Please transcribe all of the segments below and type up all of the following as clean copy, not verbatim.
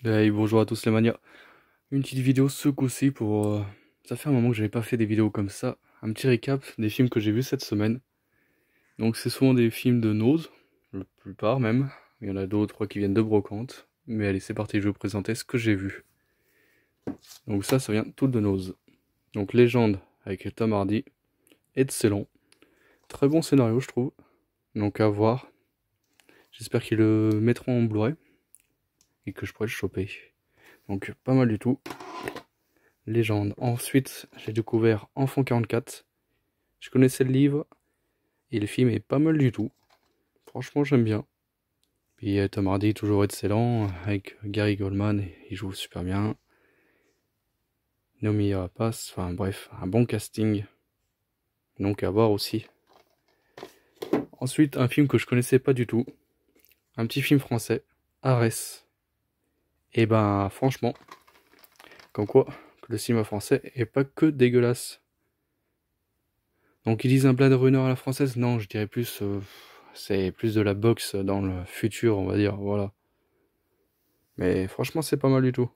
Hey, bonjour à tous les manias. Une petite vidéo ce coup-ci pour... Ça fait un moment que j'avais pas fait des vidéos comme ça. Un petit récap des films que j'ai vus cette semaine. Donc c'est souvent des films de Nose, la plupart même. Il y en a d'autres qui viennent de Brocante. Mais allez, c'est parti, je vais vous présenter ce que j'ai vu. Donc ça vient tout de Nose. Donc Légende avec Tom Hardy. Excellent. Très bon scénario je trouve. Donc à voir. J'espère qu'ils le mettront en Blu-ray. Et que je pourrai le choper. Donc pas mal du tout. Légende. Ensuite, j'ai découvert Enfant 44. Je connaissais le livre et le film est pas mal du tout. Franchement, j'aime bien. Puis Tom Hardy, toujours excellent, avec Gary Goldman, il joue super bien. Naomi Rapace, enfin bref, un bon casting. Donc à voir aussi. Ensuite, un film que je connaissais pas du tout. Un petit film français, Arès. Et ben, franchement, comme quoi, que le cinéma français est pas que dégueulasse. Donc ils disent un Blade Runner à la française? Non, je dirais plus... c'est plus de la boxe dans le futur, on va dire, voilà. Mais franchement, c'est pas mal du tout.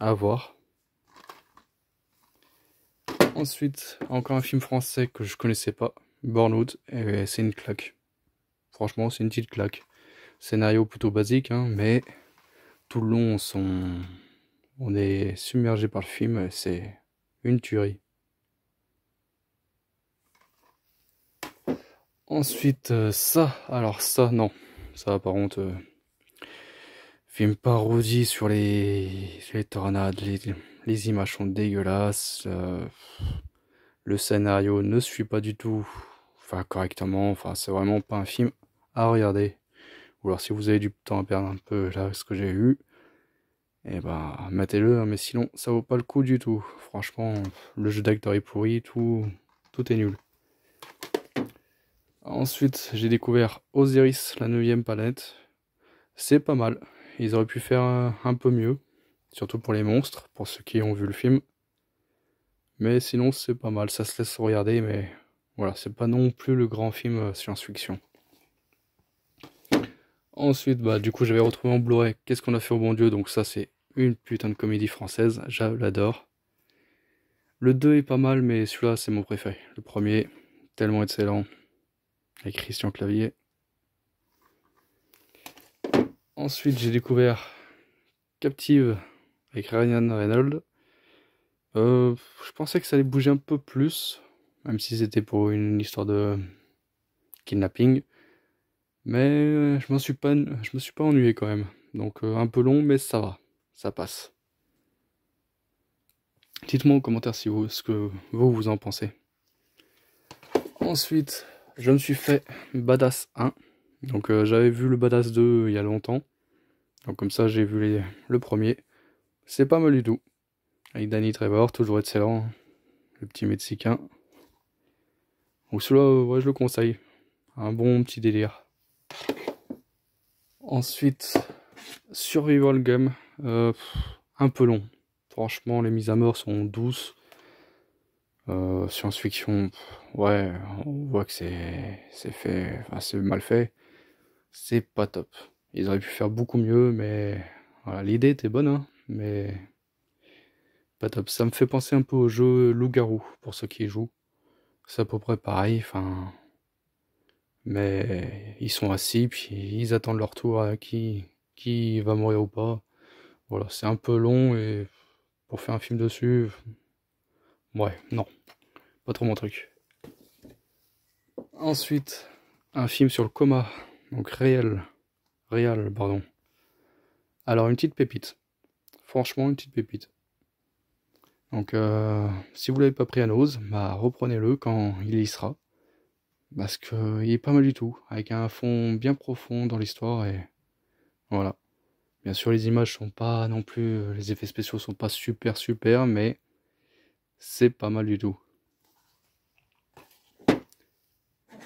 À voir. Ensuite, encore un film français que je connaissais pas, Burnout, et c'est une claque. Franchement, c'est une petite claque. Scénario plutôt basique, hein, mais tout le long, on est submergé par le film, et c'est une tuerie. Ensuite, alors ça, non. Ça, par contre, film parodie sur les tornades, les images sont dégueulasses. Le scénario ne suit pas du tout, enfin correctement. Enfin, c'est vraiment pas un film à regarder. Ou alors si vous avez du temps à perdre un peu, là, ce que j'ai eu, et ben mettez-le. Hein, mais sinon, ça vaut pas le coup du tout. Franchement, le jeu d'acteur est pourri, tout est nul. Ensuite, j'ai découvert Osiris, la 9ème planète. C'est pas mal. Ils auraient pu faire un peu mieux. Surtout pour les monstres, pour ceux qui ont vu le film. Mais sinon, c'est pas mal. Ça se laisse regarder, mais voilà, c'est pas non plus le grand film science-fiction. Ensuite, bah, du coup, j'avais retrouvé en Blu-ray Qu'est-ce qu'on a fait au bon Dieu. Donc, ça, c'est une putain de comédie française. Je l'adore. Le 2 est pas mal, mais celui-là, c'est mon préféré. Le premier, tellement excellent. Avec Christian Clavier. Ensuite, j'ai découvert Captive avec Ryan Reynolds. Je pensais que ça allait bouger un peu plus, même si c'était pour une histoire de kidnapping. Mais je me suis pas ennuyé quand même. Donc un peu long, mais ça va, ça passe. Dites-moi en commentaire si ce que vous en pensez. Ensuite, je me suis fait Badass 1. Donc j'avais vu le Badass 2 il y a longtemps. Donc comme ça, j'ai vu le premier. C'est pas mal du tout. Avec Danny Trevor, toujours excellent. Le petit Mexicain. Donc celui-là, ouais, je le conseille. Un bon petit délire. Ensuite, Survival Game. Un peu long. Franchement, les mises à mort sont douces. Science-fiction, ouais, on voit que c'est fait, enfin c'est mal fait. C'est pas top. Ils auraient pu faire beaucoup mieux, mais voilà, l'idée était bonne, hein, mais pas top. Ça me fait penser un peu au jeu Loup-garou pour ceux qui y jouent. C'est à peu près pareil, enfin, mais ils sont assis puis ils attendent leur tour à qui va mourir ou pas. Voilà, c'est un peu long et pour faire un film dessus, ouais, non, pas trop mon truc. Ensuite, un film sur le coma, donc réel, pardon. Alors une petite pépite, franchement une petite pépite. Donc si vous l'avez pas pris à Nose, bah reprenez-le quand il y sera. Parce que il est pas mal du tout, avec un fond bien profond dans l'histoire et voilà. Bien sûr les images sont pas non plus, les effets spéciaux sont pas super, mais c'est pas mal du tout.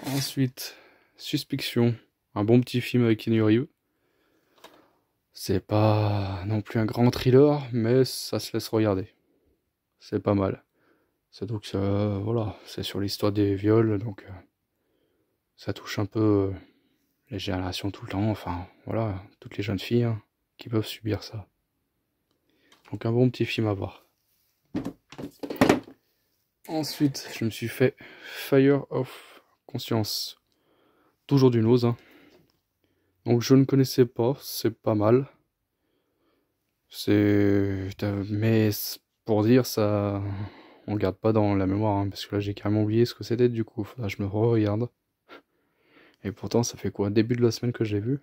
Ensuite, Suspicion, un bon petit film avec Keanu Reeves. C'est pas non plus un grand thriller, mais ça se laisse regarder. C'est pas mal. C'est donc, voilà, c'est sur l'histoire des viols, donc ça touche un peu les générations tout le temps, enfin, voilà, toutes les jeunes filles hein, qui peuvent subir ça. Donc un bon petit film à voir. Ensuite, je me suis fait Fire of Conscience. Toujours du Nose. Hein. Donc je ne connaissais pas, c'est pas mal. Mais pour dire ça, on garde pas dans la mémoire, hein, parce que là j'ai carrément oublié ce que c'était du coup. Faudra que je me re-regarde. Et pourtant ça fait quoi, début de la semaine que j'ai vu.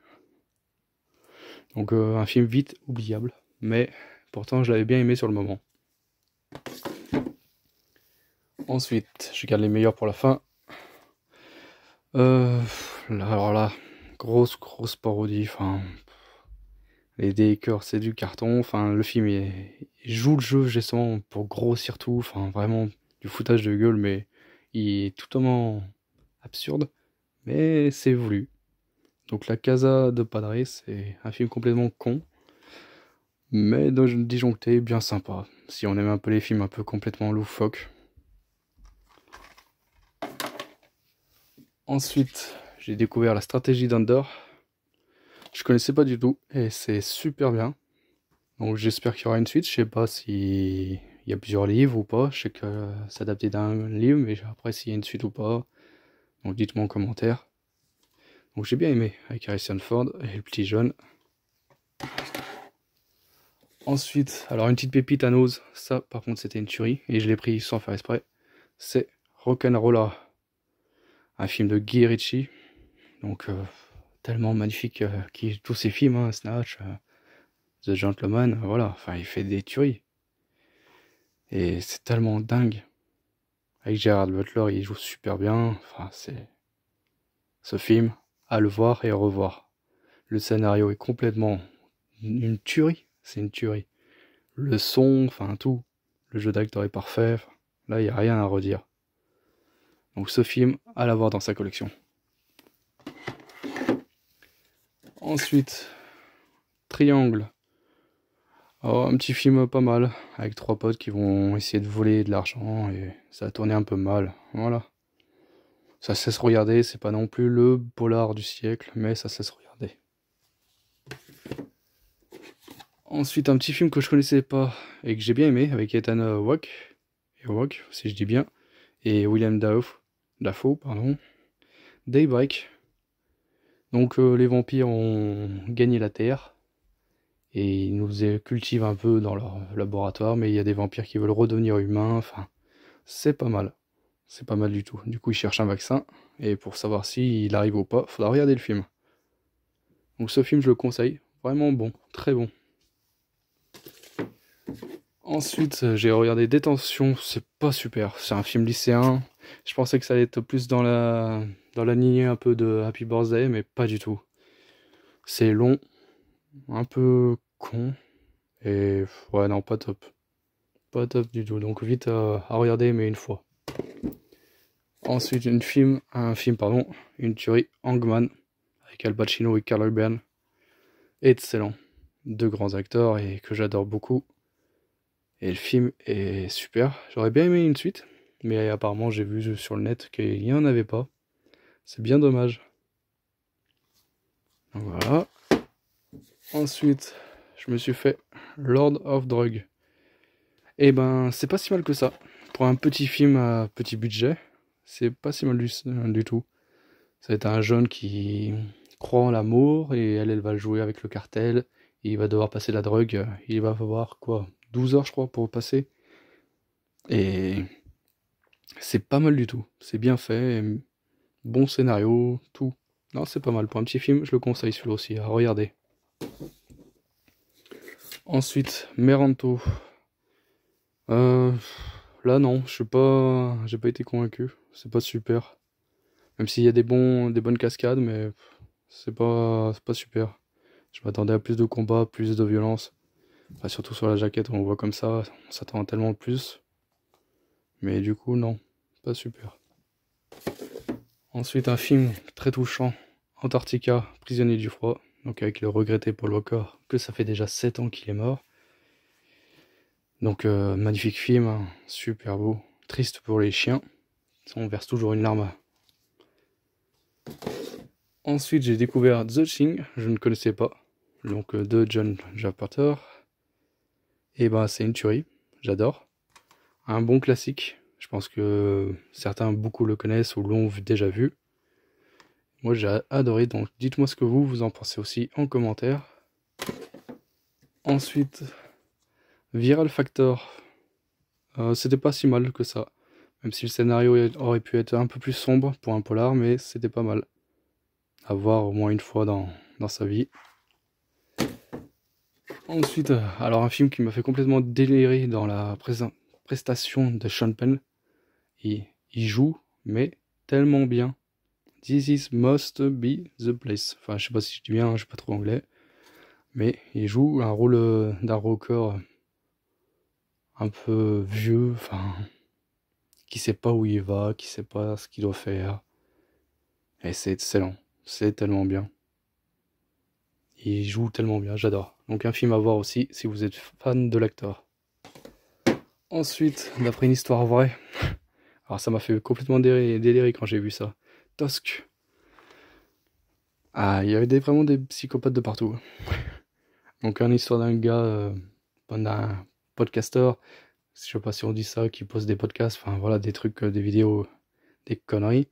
Donc un film vite oubliable, mais pourtant je l'avais bien aimé sur le moment. Ensuite, je garde les meilleurs pour la fin. Alors là, grosse parodie, enfin... Les Dakers, c'est du carton, enfin le film il joue le jeu justement pour grossir tout, enfin vraiment du foutage de gueule, mais il est totalement absurde, mais c'est voulu. Donc La Casa de Padre, c'est un film complètement con, mais disjoncté, bien sympa, si on aime un peu les films un peu complètement loufoques. Ensuite, j'ai découvert La Stratégie d'Andor. Je connaissais pas du tout, et c'est super bien. Donc j'espère qu'il y aura une suite, je sais pas si il y a plusieurs livres ou pas, je sais que c'est adapté d'un livre, mais après s'il y a une suite ou pas, donc dites-moi en commentaire. Donc j'ai bien aimé, avec Harrison Ford et le petit jeune. Ensuite, alors une petite pépite à Nose, ça par contre c'était une tuerie, et je l'ai pris sans faire exprès, c'est Rock'n'Rolla, un film de Guy Ritchie, donc tellement magnifique, tous ses films, hein, Snatch, The Gentleman, voilà, enfin il fait des tueries. Et c'est tellement dingue. Avec Gerard Butler, il joue super bien. Enfin, c'est... Ce film, à le voir et à revoir. Le scénario est complètement une tuerie. C'est une tuerie. Le son, enfin tout. Le jeu d'acteur est parfait. Là, il n'y a rien à redire. Donc ce film, à l'avoir dans sa collection. Ensuite, Triangle. Oh, un petit film pas mal, avec trois potes qui vont essayer de voler de l'argent et ça a tourné un peu mal. Voilà. Ça cesse regarder, c'est pas non plus le polar du siècle, mais ça cesse regarder. Ensuite, un petit film que je connaissais pas et que j'ai bien aimé, avec Ethan Hawke, si je dis bien, et William Dafoe, pardon. Daybreak. Donc les vampires ont gagné la Terre et ils nous cultivent un peu dans leur laboratoire, mais il y a des vampires qui veulent redevenir humains, enfin, c'est pas mal. C'est pas mal du tout. Du coup, ils cherchent un vaccin, et pour savoir s'il arrive ou pas, faudra regarder le film. Donc ce film, je le conseille. Vraiment bon, très bon. Ensuite, j'ai regardé Détention, c'est pas super. C'est un film lycéen. Je pensais que ça allait être plus dans la lignée un peu de Happy Birthday, mais pas du tout. C'est long, un peu con, et ouais, non, pas top. Pas top du tout, donc vite à regarder, mais une fois. Ensuite, une tuerie, Hangman, avec Al Pacino et Karl Urban. Excellent. Deux grands acteurs et que j'adore beaucoup. Et le film est super. J'aurais bien aimé une suite, mais apparemment j'ai vu sur le net qu'il n'y en avait pas. C'est bien dommage. Donc voilà. Ensuite, je me suis fait Lord of Drug. Et ben, c'est pas si mal que ça. Pour un petit film à petit budget, c'est pas si mal du tout. Ça va être un jeune qui croit en l'amour et elle va jouer avec le cartel. Et il va devoir passer la drogue. Il va avoir quoi, 12 heures je crois pour passer. Et c'est pas mal du tout. C'est bien fait. Bon scénario, tout. Non, c'est pas mal. Pour un petit film, je le conseille celui-là aussi à regarder. Ensuite, Meranto. Là non, j'ai pas été convaincu. C'est pas super. Même s'il y a des bonnes cascades, mais c'est pas super. Je m'attendais à plus de combats, plus de violence. Enfin, surtout sur la jaquette, on le voit comme ça, on s'attend à tellement plus. Mais du coup, non, pas super. Ensuite, un film très touchant, Antarctica, prisonnier du froid. Donc avec le regretté Paul Walker, que ça fait déjà 7 ans qu'il est mort. Donc magnifique film, hein, super beau. Triste pour les chiens, on verse toujours une larme. Ensuite, j'ai découvert The Thing, je ne connaissais pas. donc de John Carpenter. Et ben c'est une tuerie, j'adore. Un bon classique, je pense que certains beaucoup le connaissent ou l'ont déjà vu. Moi j'ai adoré, donc dites-moi ce que vous en pensez aussi en commentaire. Ensuite, Viral Factor, c'était pas si mal que ça. Même si le scénario aurait pu être un peu plus sombre pour un polar, mais c'était pas mal. À voir au moins une fois dans sa vie. Ensuite, alors un film qui m'a fait complètement délirer dans la prestation de Sean Penn. Il joue, mais tellement bien. This is must be the place. Enfin, je sais pas si je dis bien, je sais pas trop anglais. Mais il joue un rôle d'un rocker un peu vieux, enfin, qui sait pas où il va, qui sait pas ce qu'il doit faire. Et c'est excellent. C'est tellement bien. Il joue tellement bien, j'adore. Donc un film à voir aussi si vous êtes fan de l'acteur. Ensuite, d'après une histoire vraie, alors ça m'a fait complètement délirer quand j'ai vu ça. Tusk. Ah, il y avait vraiment des psychopathes de partout. Donc une histoire d'un gars, d'un podcasteur, je sais pas si on dit ça, qui poste des podcasts, enfin voilà, des trucs, des vidéos, des conneries.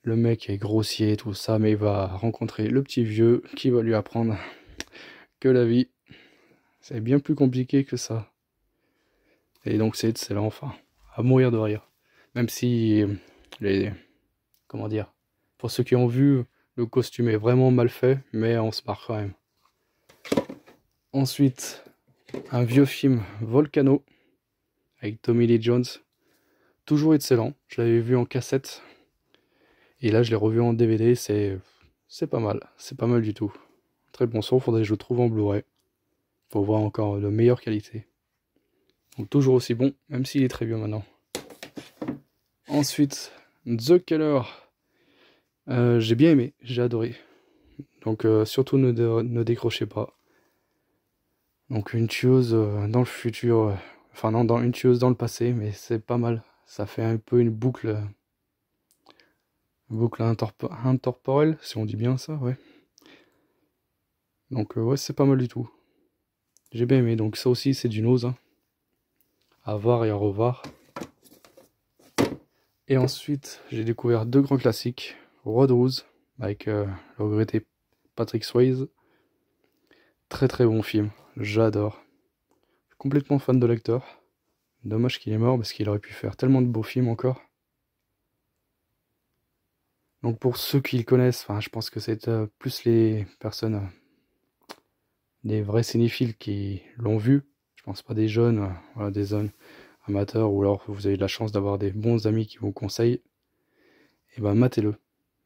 Le mec est grossier, tout ça, mais il va rencontrer le petit vieux qui va lui apprendre que la vie, c'est bien plus compliqué que ça. Et donc c'est excellent, enfin, à mourir de rire. Même si comment dire, pour ceux qui ont vu, le costume est vraiment mal fait, mais on se marre quand même. Ensuite, un vieux film, Volcano, avec Tommy Lee Jones. Toujours excellent, je l'avais vu en cassette. Et là, je l'ai revu en DVD, c'est pas mal. C'est pas mal du tout. Très bon son, faudrait que je le trouve en Blu-ray. Pour voir encore de meilleure qualité. Donc toujours aussi bon, même s'il est très vieux maintenant. Ensuite, The Killer. J'ai bien aimé, j'ai adoré. Donc surtout ne décrochez pas. Donc une tueuse dans le futur, enfin non, une tueuse dans le passé, mais c'est pas mal. Ça fait un peu une boucle intemporelle, si on dit bien ça, ouais. Donc ouais, c'est pas mal du tout. J'ai bien aimé, donc ça aussi c'est du Nose. Hein. À voir et à revoir. Et ensuite, j'ai découvert deux grands classiques. Roadhouse, avec le regretté Patrick Swayze. Très très bon film, j'adore. Je suis complètement fan de l'acteur. Dommage qu'il est mort parce qu'il aurait pu faire tellement de beaux films encore. Donc pour ceux qui le connaissent, enfin, je pense que c'est plus les personnes, des vrais cinéphiles qui l'ont vu. Je pense pas des jeunes, voilà, des jeunes amateurs, ou alors vous avez de la chance d'avoir des bons amis qui vous conseillent. Et ben matez-le,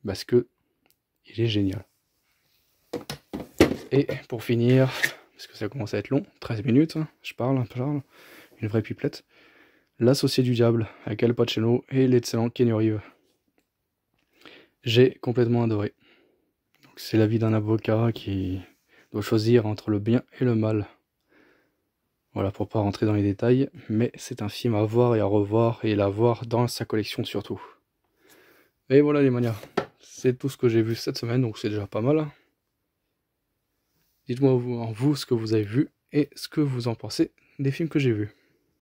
parce que il est génial. Et pour finir, parce que ça commence à être long, 13 minutes, hein, je parle, une vraie pipelette. L'Associé du Diable, avec Al Pacino et l'excellent Keanu Reeves. J'ai complètement adoré. C'est la vie d'un avocat qui doit choisir entre le bien et le mal. Voilà, pour pas rentrer dans les détails, mais c'est un film à voir et à revoir, et à voir dans sa collection surtout. Et voilà les manias, c'est tout ce que j'ai vu cette semaine, donc c'est déjà pas mal. Dites-moi vous ce que vous avez vu, et ce que vous en pensez des films que j'ai vus.